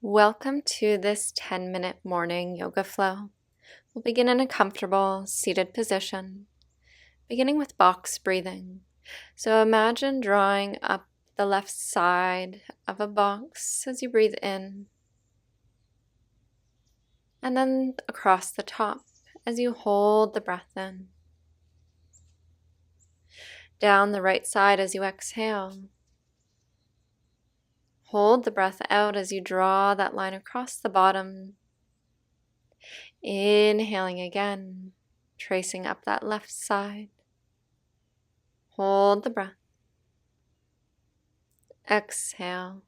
Welcome to this 10-minute morning yoga flow. We'll begin in a comfortable seated position, beginning with box breathing. So imagine drawing up the left side of a box as you breathe in, and then across the top as you hold the breath in. Down the right side as you exhale. Hold the breath out as you draw that line across the bottom. Inhaling again, tracing up that left side. Hold the breath. Exhale.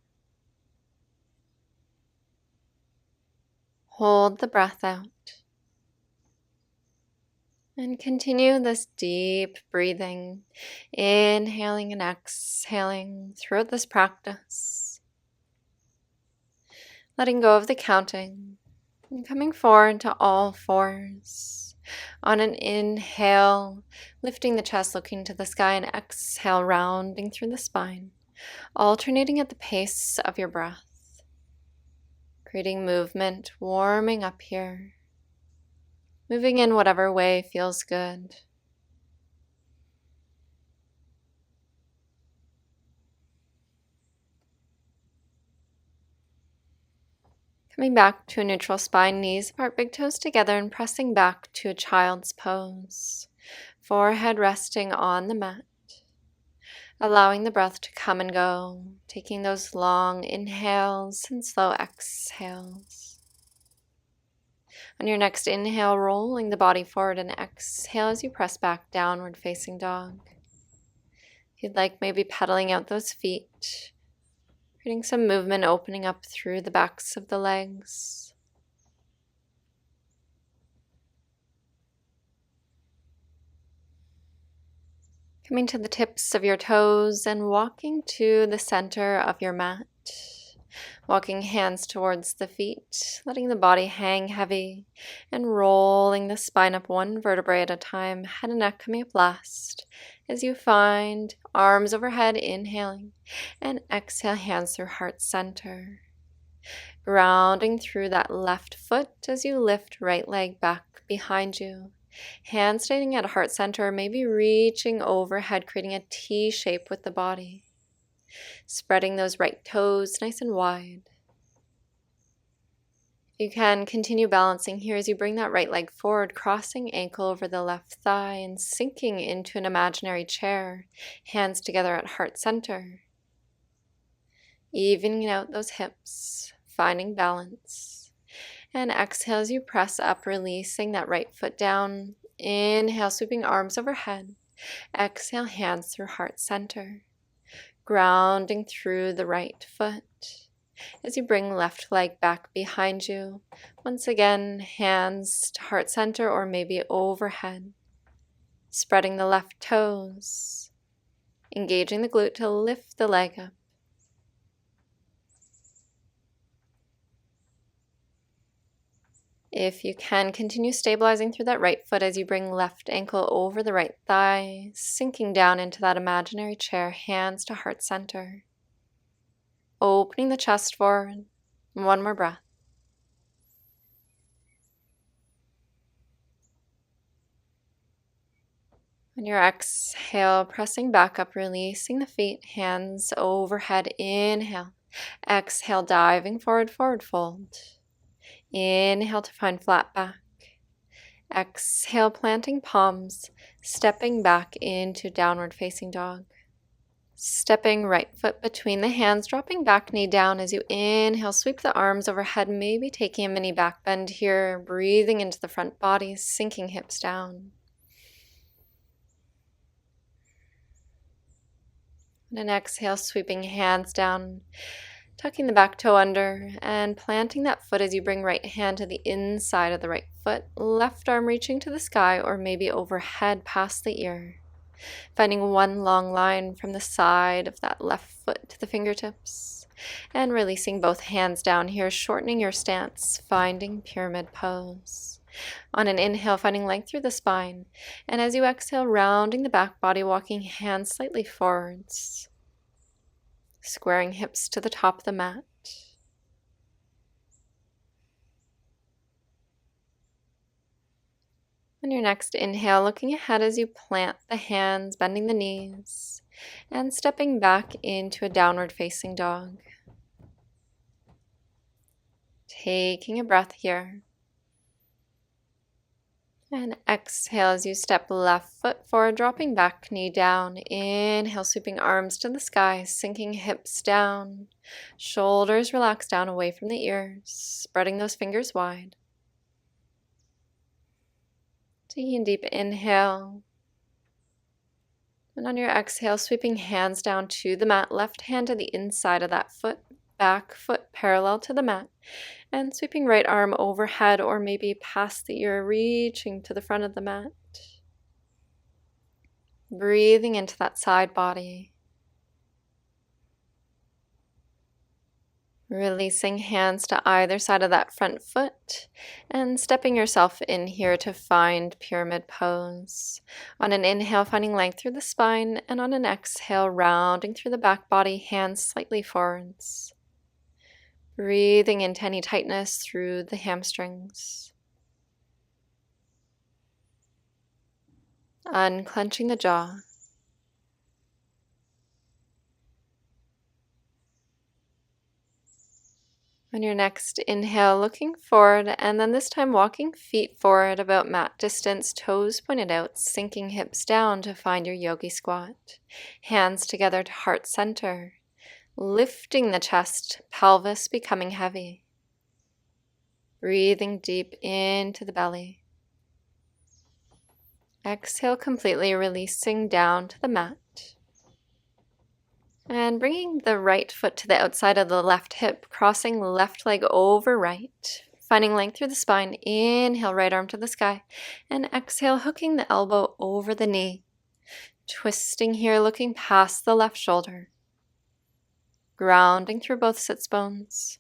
Hold the breath out. And continue this deep breathing, inhaling and exhaling throughout this practice. Letting go of the counting and coming forward to all fours. On an inhale, lifting the chest, looking to the sky, and exhale, rounding through the spine, alternating at the pace of your breath, creating movement, warming up here, moving in whatever way feels good. Coming back to a neutral spine, knees apart, big toes together, and pressing back to a child's pose. Forehead resting on the mat. Allowing the breath to come and go, taking those long inhales and slow exhales. On your next inhale, rolling the body forward, and exhale as you press back, downward facing dog. If you'd like, maybe pedaling out those feet, creating some movement, opening up through the backs of the legs. Coming to the tips of your toes and walking to the center of your mat. Walking hands towards the feet, letting the body hang heavy, and rolling the spine up one vertebrae at a time, head and neck coming up last. As you find arms overhead, inhaling, and exhale, hands through heart center. Grounding through that left foot as you lift right leg back behind you. Hands staying at heart center, maybe reaching overhead, creating a T shape with the body. Spreading those right toes nice and wide. You can continue balancing here as you bring that right leg forward, crossing ankle over the left thigh and sinking into an imaginary chair, hands together at heart center. Evening out those hips, finding balance. And exhale as you press up, releasing that right foot down. Inhale, sweeping arms overhead. Exhale, hands through heart center. Grounding through the right foot. As you bring left leg back behind you, once again, hands to heart center or maybe overhead. Spreading the left toes, engaging the glute to lift the leg up. If you can, continue stabilizing through that right foot as you bring left ankle over the right thigh, sinking down into that imaginary chair, hands to heart center. Opening the chest forward. One more breath. On your exhale, pressing back up, releasing the feet, hands overhead. Inhale. Exhale, diving forward, forward fold. Inhale to find flat back. Exhale, planting palms, stepping back into downward facing dog. Stepping right foot between the hands, dropping back knee down as you inhale, sweep the arms overhead, maybe taking a mini back bend here, breathing into the front body, sinking hips down. And an exhale, sweeping hands down, tucking the back toe under, and planting that foot as you bring right hand to the inside of the right foot, left arm reaching to the sky or maybe overhead past the ear. Finding one long line from the side of that left foot to the fingertips. And releasing both hands down here, shortening your stance, finding pyramid pose. On an inhale, finding length through the spine. And as you exhale, rounding the back body, walking hands slightly forwards. Squaring hips to the top of the mat. On your next inhale, looking ahead as you plant the hands, bending the knees, and stepping back into a downward facing dog. Taking a breath here. And exhale as you step left foot forward, dropping back, knee down. Inhale, sweeping arms to the sky, sinking hips down. Shoulders relax down away from the ears, spreading those fingers wide. Taking a deep inhale. And on your exhale, sweeping hands down to the mat, left hand to the inside of that foot, back foot parallel to the mat. And sweeping right arm overhead or maybe past the ear, reaching to the front of the mat. Breathing into that side body. Releasing hands to either side of that front foot and stepping yourself in here to find pyramid pose. On an inhale, finding length through the spine, and on an exhale, rounding through the back body, hands slightly forwards. Breathing into any tightness through the hamstrings. Unclenching the jaw. On your next inhale, looking forward, and then this time walking feet forward about mat distance, toes pointed out, sinking hips down to find your yogi squat. Hands together to heart center. Lifting the chest, pelvis becoming heavy. Breathing deep into the belly. Exhale, completely releasing down to the mat. And bringing the right foot to the outside of the left hip, crossing left leg over right. Finding length through the spine. Inhale, right arm to the sky. And exhale, hooking the elbow over the knee. Twisting here, looking past the left shoulder. Grounding through both sits bones.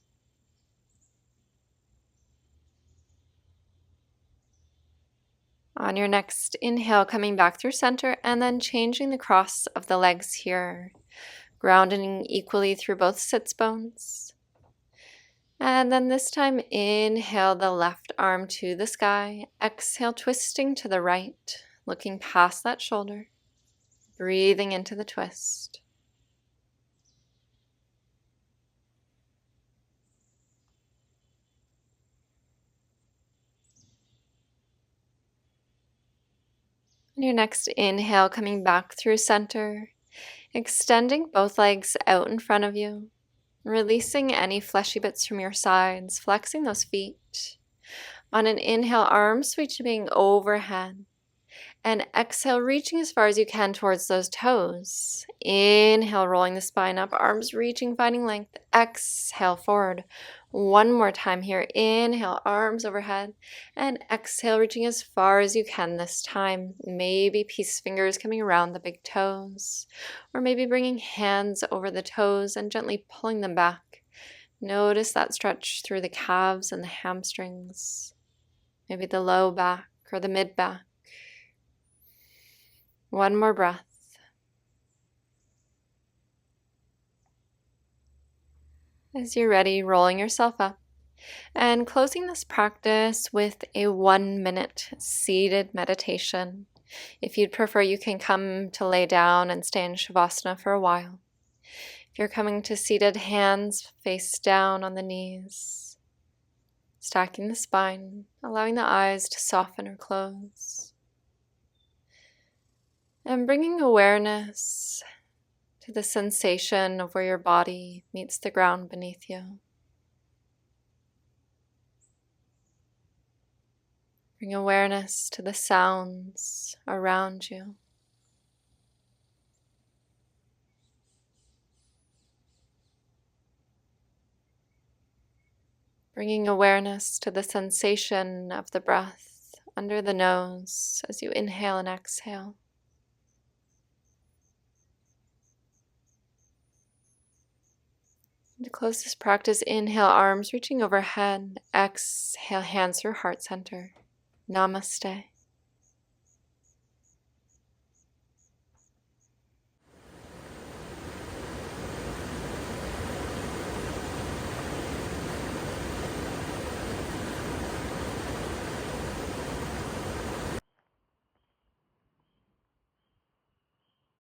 On your next inhale, coming back through center and then changing the cross of the legs here. Grounding equally through both sits bones. And then this time, inhale the left arm to the sky. Exhale, twisting to the right, looking past that shoulder. Breathing into the twist. On your next inhale, coming back through center, extending both legs out in front of you, releasing any fleshy bits from your sides, flexing those feet. On an inhale, arms sweeping overhead, and exhale, reaching as far as you can towards those toes. Inhale, rolling the spine up, arms reaching, finding length. Exhale, forward. One more time here. Inhale, arms overhead, and exhale, reaching as far as you can this time. Maybe peace fingers coming around the big toes, or maybe bringing hands over the toes and gently pulling them back. Notice that stretch through the calves and the hamstrings, maybe the low back or the mid back. One more breath. As you're ready, rolling yourself up and closing this practice with a 1-minute seated meditation. If you'd prefer, you can come to lay down and stay in Shavasana for a while. If you're coming to seated, hands face down on the knees, stacking the spine, allowing the eyes to soften or close. And bringing awareness to the sensation of where your body meets the ground beneath you. Bring awareness to the sounds around you. Bringing awareness to the sensation of the breath under the nose as you inhale and exhale. To close this practice, inhale, arms reaching overhead. Exhale, hands through heart center. Namaste.